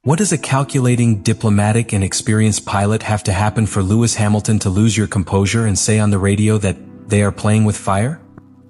What does a calculating, diplomatic, and experienced pilot have to happen for Lewis Hamilton to lose your composure and say on the radio that they are playing with fire?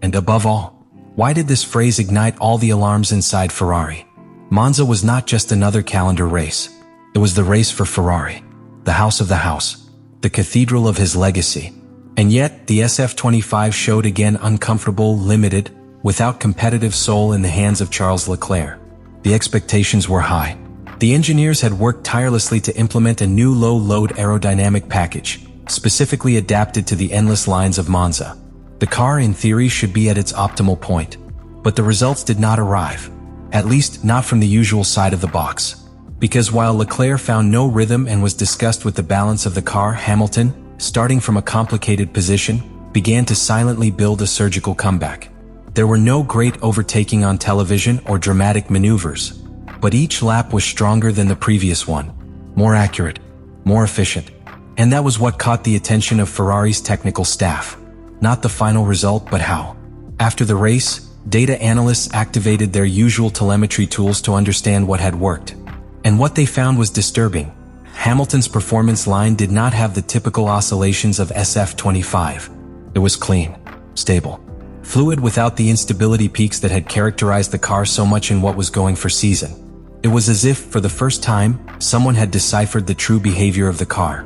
And above all, why did this phrase ignite all the alarms inside Ferrari? Monza was not just another calendar race. It was the race for Ferrari, the house of the house, the cathedral of his legacy. And yet, the SF25 showed again uncomfortable, limited, without competitive soul in the hands of Charles Leclerc. The expectations were high. The engineers had worked tirelessly to implement a new low-load aerodynamic package, specifically adapted to the endless lines of Monza. The car, in theory, should be at its optimal point. But the results did not arrive. At least, not from the usual side of the box. Because while Leclerc found no rhythm and was disgusted with the balance of the car, Hamilton, starting from a complicated position, began to silently build a surgical comeback. There were no great overtaking on television or dramatic maneuvers, but each lap was stronger than the previous one, more accurate, more efficient. And that was what caught the attention of Ferrari's technical staff. Not the final result, but how. After the race, data analysts activated their usual telemetry tools to understand what had worked. And what they found was disturbing. Hamilton's performance line did not have the typical oscillations of SF25. It was clean, stable, fluid without the instability peaks that had characterized the car so much in what was going for season. It was as if, for the first time, someone had deciphered the true behavior of the car.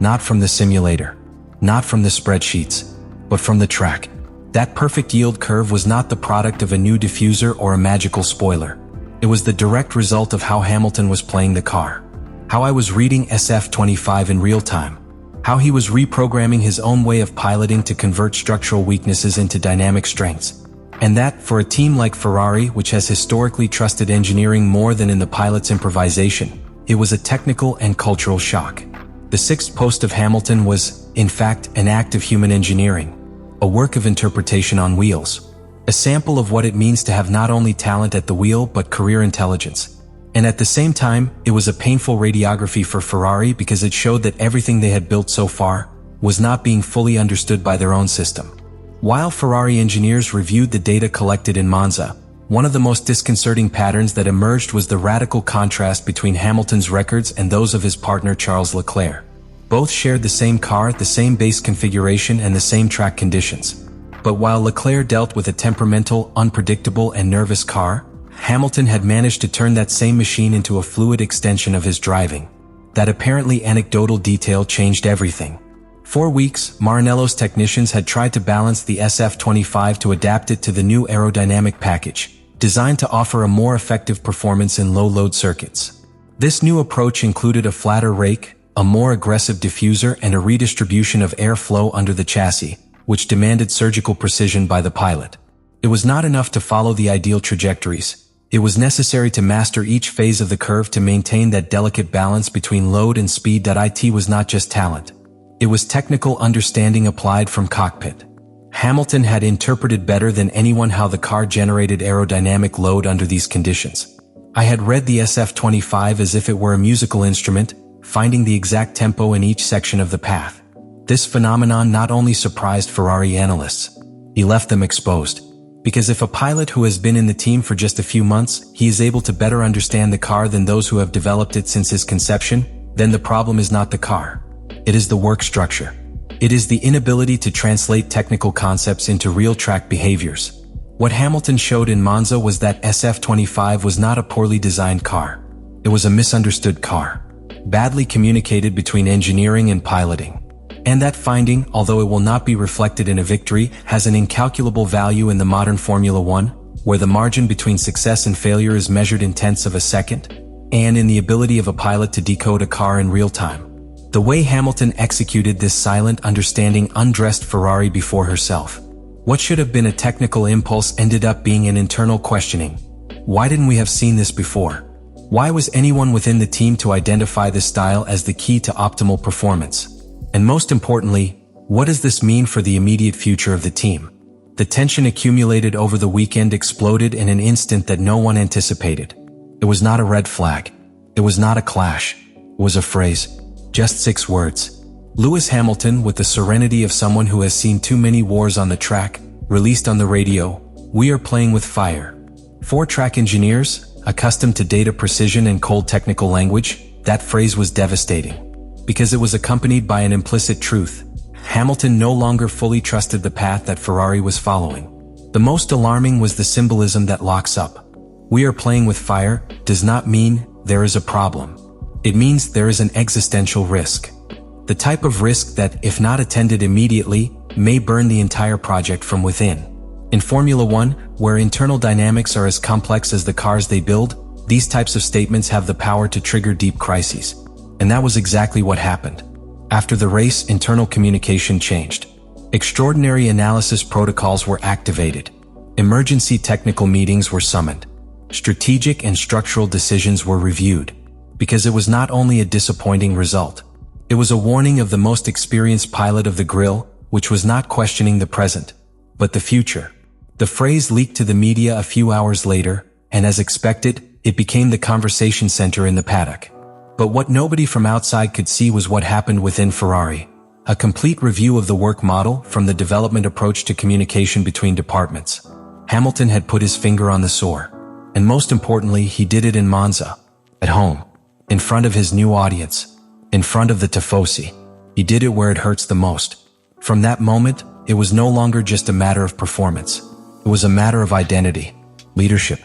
Not from the simulator, not from the spreadsheets, but from the track. That perfect yield curve was not the product of a new diffuser or a magical spoiler. It was the direct result of how Hamilton was playing the car. How I was reading SF25 in real time. How he was reprogramming his own way of piloting to convert structural weaknesses into dynamic strengths. And that, for a team like Ferrari, which has historically trusted engineering more than in the pilot's improvisation, it was a technical and cultural shock. The sixth post of Hamilton was, in fact, an act of human engineering. A work of interpretation on wheels. A sample of what it means to have not only talent at the wheel but career intelligence. And at the same time, it was a painful radiography for Ferrari because it showed that everything they had built so far was not being fully understood by their own system. While Ferrari engineers reviewed the data collected in Monza, one of the most disconcerting patterns that emerged was the radical contrast between Hamilton's records and those of his partner Charles Leclerc. Both shared the same car, the same base configuration, and the same track conditions. But while Leclerc dealt with a temperamental, unpredictable, and nervous car, Hamilton had managed to turn that same machine into a fluid extension of his driving. That apparently anecdotal detail changed everything. For weeks, Maranello's technicians had tried to balance the SF25 to adapt it to the new aerodynamic package, designed to offer a more effective performance in low-load circuits. This new approach included a flatter rake, a more aggressive diffuser, and a redistribution of airflow under the chassis, which demanded surgical precision by the pilot. It was not enough to follow the ideal trajectories. It was necessary to master each phase of the curve to maintain that delicate balance between load and speed. It was not just talent. It was technical understanding applied from cockpit. Hamilton had interpreted better than anyone how the car generated aerodynamic load under these conditions. I had read the SF25 as if it were a musical instrument, finding the exact tempo in each section of the path. This phenomenon not only surprised Ferrari analysts, it left them exposed. Because if a pilot who has been in the team for just a few months, he is able to better understand the car than those who have developed it since its conception, then the problem is not the car. It is the work structure. It is the inability to translate technical concepts into real track behaviors. What Hamilton showed in Monza was that SF25 was not a poorly designed car. It was a misunderstood car. Badly communicated between engineering and piloting. And that finding, although it will not be reflected in a victory, has an incalculable value in the modern Formula One, where the margin between success and failure is measured in tenths of a second, and in the ability of a pilot to decode a car in real time. The way Hamilton executed this silent understanding undressed Ferrari before herself. What should have been a technical impulse ended up being an internal questioning. Why didn't we have seen this before? Why was anyone within the team to identify this style as the key to optimal performance? And most importantly, what does this mean for the immediate future of the team? The tension accumulated over the weekend exploded in an instant that no one anticipated. It was not a red flag. It was not a clash. It was a phrase. Just 6 words. Lewis Hamilton, with the serenity of someone who has seen too many wars on the track, released on the radio, "We are playing with fire." 4 track engineers, accustomed to data precision and cold technical language, that phrase was devastating. Because it was accompanied by an implicit truth. Hamilton no longer fully trusted the path that Ferrari was following. The most alarming was the symbolism that locks up. "We are playing with fire" does not mean there is a problem. It means there is an existential risk. The type of risk that, if not attended immediately, may burn the entire project from within. In Formula One, where internal dynamics are as complex as the cars they build, these types of statements have the power to trigger deep crises. And that was exactly what happened. After the race, internal communication changed. Extraordinary analysis protocols were activated. Emergency technical meetings were summoned. Strategic and structural decisions were reviewed. Because it was not only a disappointing result. It was a warning of the most experienced pilot of the grill, which was not questioning the present, but the future. The phrase leaked to the media a few hours later, and as expected, it became the conversation center in the paddock. But what nobody from outside could see was what happened within Ferrari. A complete review of the work model, from the development approach to communication between departments. Hamilton had put his finger on the sore. And most importantly, he did it in Monza. At home. In front of his new audience. In front of the tifosi. He did it where it hurts the most. From that moment, it was no longer just a matter of performance. It was a matter of identity. Leadership.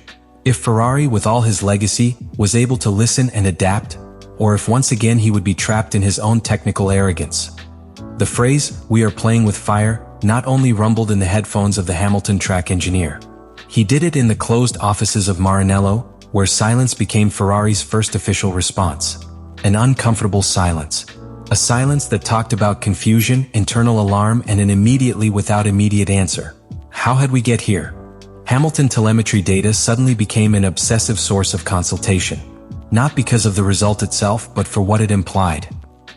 If Ferrari, with all his legacy, was able to listen and adapt, or if once again he would be trapped in his own technical arrogance. The phrase, "we are playing with fire," not only rumbled in the headphones of the Hamilton track engineer. He did it in the closed offices of Maranello, where silence became Ferrari's first official response. An uncomfortable silence. A silence that talked about confusion, internal alarm, and an immediately without immediate answer. How had we get here? Hamilton telemetry data suddenly became an obsessive source of consultation. Not because of the result itself, but for what it implied.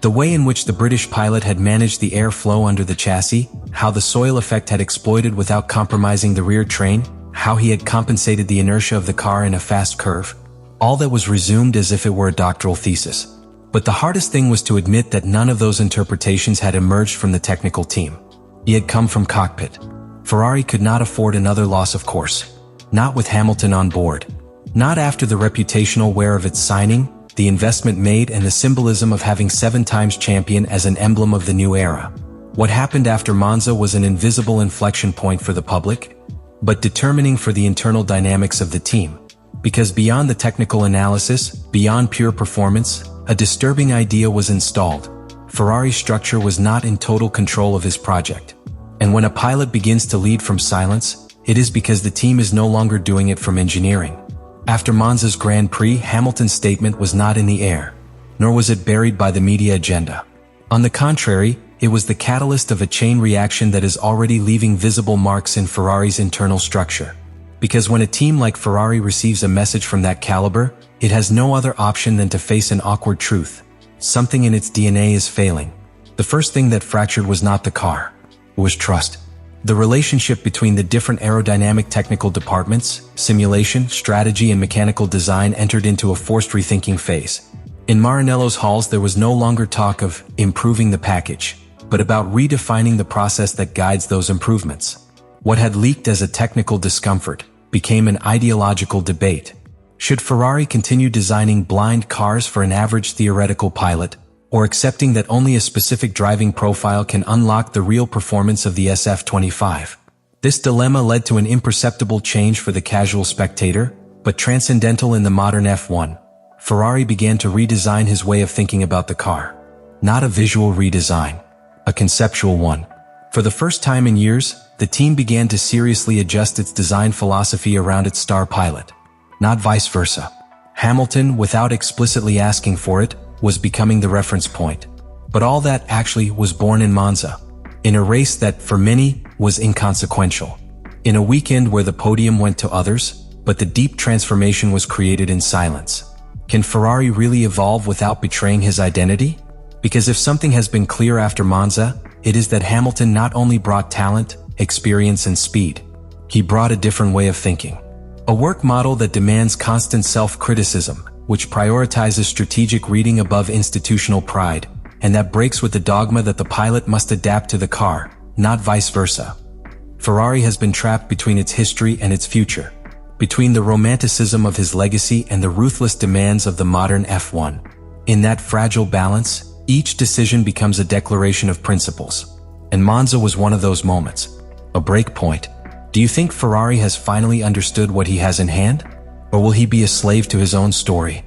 The way in which the British pilot had managed the airflow under the chassis, how the soil effect had exploited without compromising the rear train, how he had compensated the inertia of the car in a fast curve. All that was resumed as if it were a doctoral thesis. But the hardest thing was to admit that none of those interpretations had emerged from the technical team. He had come from cockpit. Ferrari could not afford another loss, of course. Not with Hamilton on board. Not after the reputational wear of its signing, the investment made, and the symbolism of having 7 times champion as an emblem of the new era. What happened after Monza was an invisible inflection point for the public, but determining for the internal dynamics of the team. Because beyond the technical analysis, beyond pure performance, a disturbing idea was installed. Ferrari's structure was not in total control of his project. And when a pilot begins to lead from silence, it is because the team is no longer doing it from engineering. After Monza's Grand Prix, Hamilton's statement was not in the air, nor was it buried by the media agenda. On the contrary, it was the catalyst of a chain reaction that is already leaving visible marks in Ferrari's internal structure. Because when a team like Ferrari receives a message from that caliber, it has no other option than to face an awkward truth. Something in its DNA is failing. The first thing that fractured was not the car. It was trust. The relationship between the different aerodynamic technical departments, simulation, strategy, and mechanical design entered into a forced rethinking phase. In Maranello's halls, there was no longer talk of improving the package, but about redefining the process that guides those improvements. What had leaked as a technical discomfort became an ideological debate. Should Ferrari continue designing blind cars for an average theoretical pilot, or accepting that only a specific driving profile can unlock the real performance of the SF25? This dilemma led to an imperceptible change for the casual spectator, but transcendental in the modern F1. Ferrari began to redesign his way of thinking about the car. Not a visual redesign, a conceptual one. For the first time in years, the team began to seriously adjust its design philosophy around its star pilot. Not vice versa. Hamilton, without explicitly asking for it, was becoming the reference point. But all that actually was born in Monza. In a race that, for many, was inconsequential. In a weekend where the podium went to others, but the deep transformation was created in silence. Can Ferrari really evolve without betraying his identity? Because if something has been clear after Monza, it is that Hamilton not only brought talent, experience, and speed. He brought a different way of thinking. A work model that demands constant self-criticism, which prioritizes strategic reading above institutional pride, and that breaks with the dogma that the pilot must adapt to the car, not vice versa. Ferrari has been trapped between its history and its future. between the romanticism of his legacy and the ruthless demands of the modern F1. In that fragile balance, each decision becomes a declaration of principles. And Monza was one of those moments. A break point. Do you think Ferrari has finally understood what he has in hand? Or will he be a slave to his own story?